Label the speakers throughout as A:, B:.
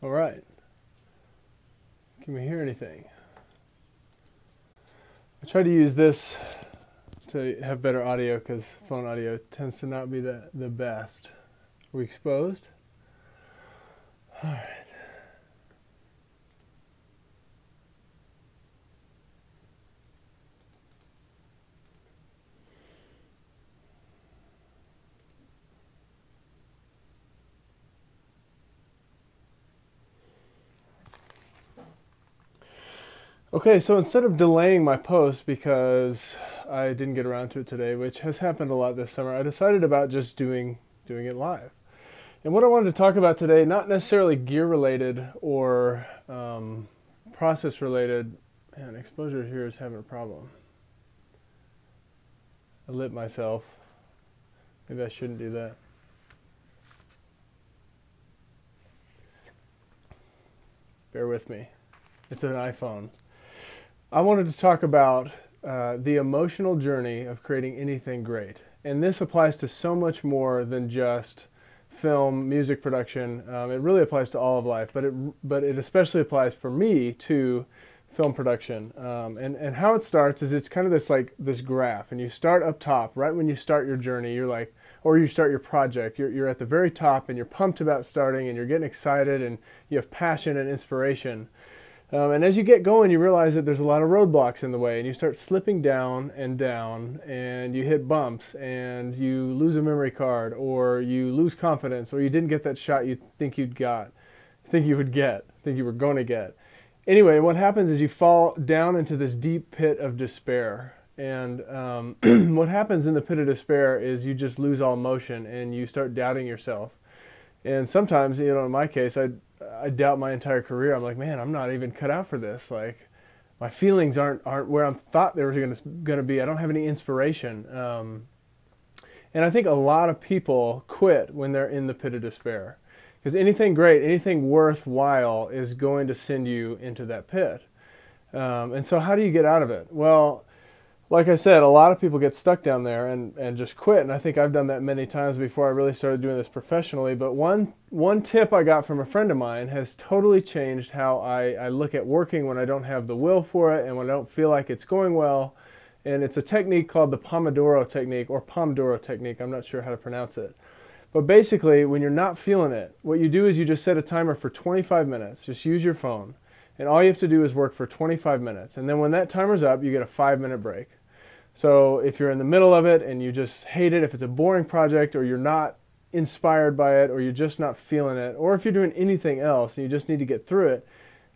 A: All right. Can we hear anything? I try to use this to have better audio because phone audio tends to not be the best. Are we exposed? All right. Okay, so instead of delaying my post because I didn't get around to it today, which has happened a lot this summer, I decided about just doing it live. And what I wanted to talk about today, not necessarily gear related or process related, and exposure here is having a problem. I lit myself. Maybe I shouldn't do that. Bear with me. It's an iPhone. I wanted to talk about the emotional journey of creating anything great. And this applies to so much more than just film, music production. It really applies to all of life, but it especially applies for me to film production. And how it starts is it's kind of this graph, and you start up top. Right when you start your journey, you're like, or you start your project, you're at the very top and you're pumped about starting and you're getting excited and you have passion and inspiration. And as you get going, you realize that there's a lot of roadblocks in the way, and you start slipping down, and you hit bumps, and you lose a memory card, or you lose confidence, or you didn't get that shot you think you were going to get. Anyway, what happens is you fall down into this deep pit of despair. And what happens in the pit of despair is you just lose all motion, and you start doubting yourself. And sometimes, in my case, I doubt my entire career. I'm like, man, I'm not even cut out for this. Like, my feelings aren't where I thought they were going to be. I don't have any inspiration. And I think a lot of people quit when they're in the pit of despair. Because anything great, anything worthwhile is going to send you into that pit. And so how do you get out of it? Well, like I said, a lot of people get stuck down there and just quit. And I think I've done that many times before I really started doing this professionally. But one tip I got from a friend of mine has totally changed how I look at working when I don't have the will for it and when I don't feel like it's going well. And it's a technique called the Pomodoro technique, or Pomodoro technique. I'm not sure how to pronounce it. But basically, when you're not feeling it, what you do is you just set a timer for 25 minutes. Just use your phone. And all you have to do is work for 25 minutes. And then when that timer's up, you get a 5-minute break. So if you're in the middle of it and you just hate it, if it's a boring project, or you're not inspired by it, or you're just not feeling it, or if you're doing anything else and you just need to get through it,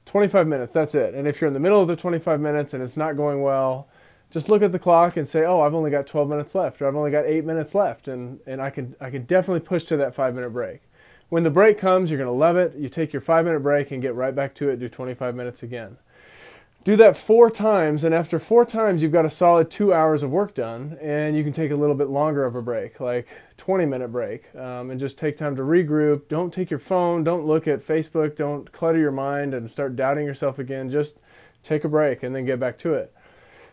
A: 25 minutes, that's it. And if you're in the middle of the 25 minutes and it's not going well, just look at the clock and say, oh, I've only got 12 minutes left, or I've only got 8 minutes left, and I can definitely push to that 5-minute break. When the break comes, you're going to love it. You take your 5-minute break and get right back to it, do 25 minutes again. Do that 4 times, and after 4 times, you've got a solid 2 hours of work done, and you can take a little bit longer of a break, like 20-minute break, and just take time to regroup. Don't take your phone. Don't look at Facebook. Don't clutter your mind and start doubting yourself again. Just take a break and then get back to it.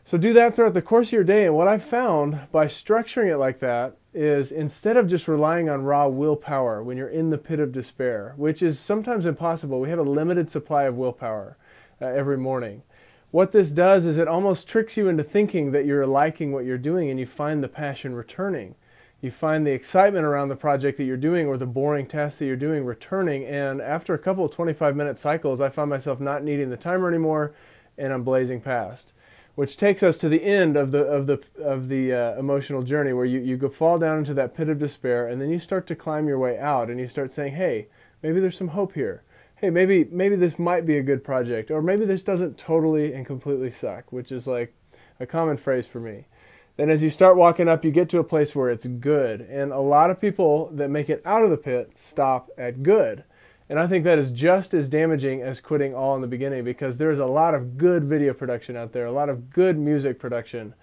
A: So do that throughout the course of your day, and what I've found by structuring it like that is, instead of just relying on raw willpower when you're in the pit of despair, which is sometimes impossible, we have a limited supply of willpower every morning. What this does is it almost tricks you into thinking that you're liking what you're doing, and you find the passion returning. You find the excitement around the project that you're doing, or the boring task that you're doing, returning, and after a couple of 25-minute cycles, I find myself not needing the timer anymore, and I'm blazing past. Which takes us to the end of the emotional journey, where you go fall down into that pit of despair, and then you start to climb your way out, and you start saying, hey, maybe there's some hope here. Hey, maybe this might be a good project, or maybe this doesn't totally and completely suck, which is like a common phrase for me. Then as you start walking up, you get to a place where it's good, and a lot of people that make it out of the pit stop at good. And I think that is just as damaging as quitting all in the beginning, because there's a lot of good video production out there, a lot of good music production.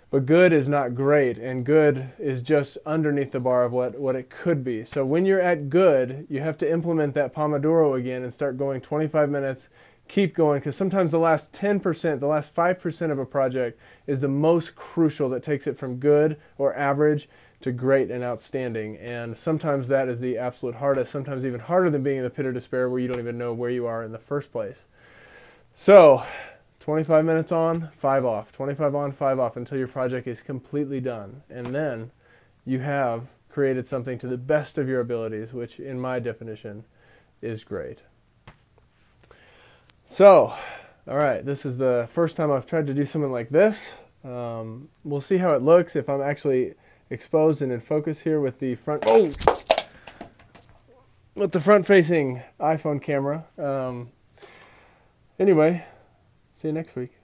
A: But good is not great, and good is just underneath the bar of what it could be. So when you're at good, you have to implement that Pomodoro again and start going 25 minutes, keep going, because sometimes the last 10%, the last 5% of a project is the most crucial, that takes it from good or average to great and outstanding. And sometimes that is the absolute hardest, sometimes even harder than being in the pit of despair where you don't even know where you are in the first place. So 25 minutes on, 5 off, 25 on, 5 off until your project is completely done. And then you have created something to the best of your abilities, which in my definition is great. So, all right, this is the first time I've tried to do something like this. We'll see how it looks if I'm actually exposed and in focus here with the front, with the front-facing iPhone camera. Anyway, see you next week.